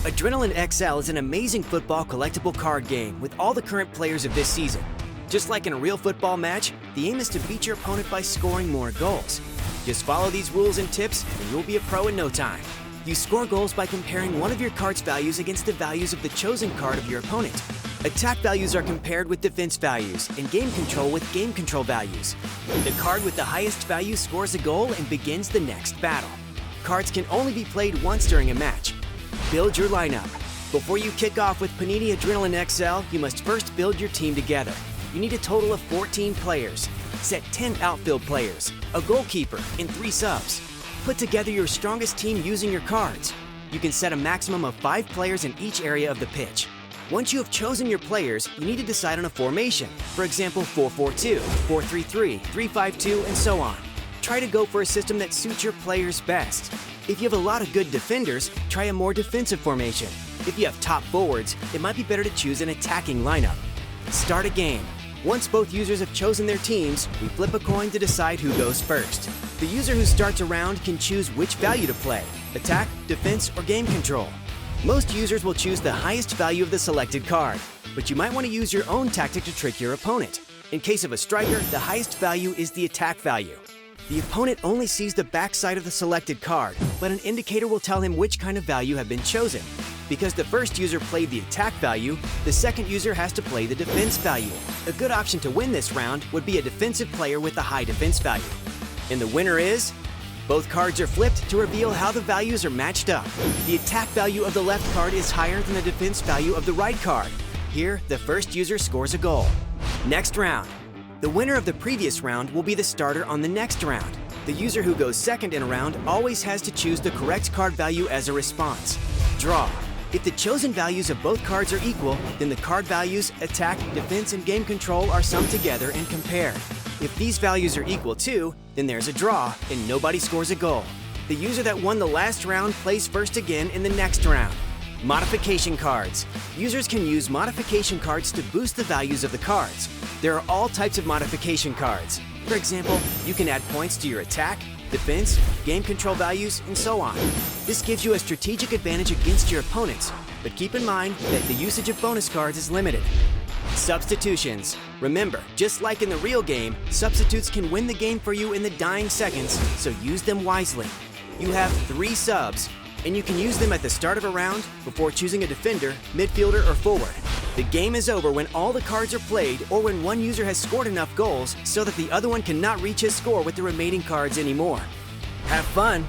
Adrenalyn XL is an amazing football collectible card game with all the current players of this season. Just like in a real football match, the aim is to beat your opponent by scoring more goals. Just follow these rules and tips and you'll be a pro in no time. You score goals by comparing one of your card's values against the values of the chosen card of your opponent. Attack values are compared with defense values, and game control with game control values. The card with the highest value scores a goal and begins the next battle. Cards can only be played once during a match. Build your lineup. Before you kick off with Panini Adrenalyn XL, you must first build your team together. You need a total of 14 players. Set 10 outfield players, a goalkeeper, and 3 subs. Put together your strongest team using your cards. You can set a maximum of 5 players in each area of the pitch. Once you have chosen your players, you need to decide on a formation. For example, 4-4-2, 4-3-3, 3-5-2, and so on. Try to go for a system that suits your players best. If you have a lot of good defenders, try a more defensive formation. If you have top forwards, it might be better to choose an attacking lineup. Start a game. Once both users have chosen their teams, we flip a coin to decide who goes first. The user who starts a round can choose which value to play: attack, defense, or game control. Most users will choose the highest value of the selected card, but you might want to use your own tactic to trick your opponent. In case of a striker, the highest value is the attack value. The opponent only sees the backside of the selected card, but an indicator will tell him which kind of value have been chosen. Because the first user played the attack value, the second user has to play the defense value. A good option to win this round would be a defensive player with a high defense value. And the winner is... Both cards are flipped to reveal how the values are matched up. The attack value of the left card is higher than the defense value of the right card. Here, the first user scores a goal. Next round. The winner of the previous round will be the starter on the next round. The user who goes second in a round always has to choose the correct card value as a response. Draw. If the chosen values of both cards are equal, then the card values, attack, defense, and game control are summed together and compared. If these values are equal too, then there's a draw and nobody scores a goal. The user that won the last round plays first again in the next round. Modification cards. Users can use modification cards to boost the values of the cards. There are all types of modification cards. For example, you can add points to your attack, defense, game control values, and so on. This gives you a strategic advantage against your opponents, but keep in mind that the usage of bonus cards is limited. Substitutions. Remember, just like in the real game, substitutes can win the game for you in the dying seconds, so use them wisely. You have 3 subs, and you can use them at the start of a round before choosing a defender, midfielder, or forward. The game is over when all the cards are played or when one user has scored enough goals so that the other one cannot reach his score with the remaining cards anymore. Have fun!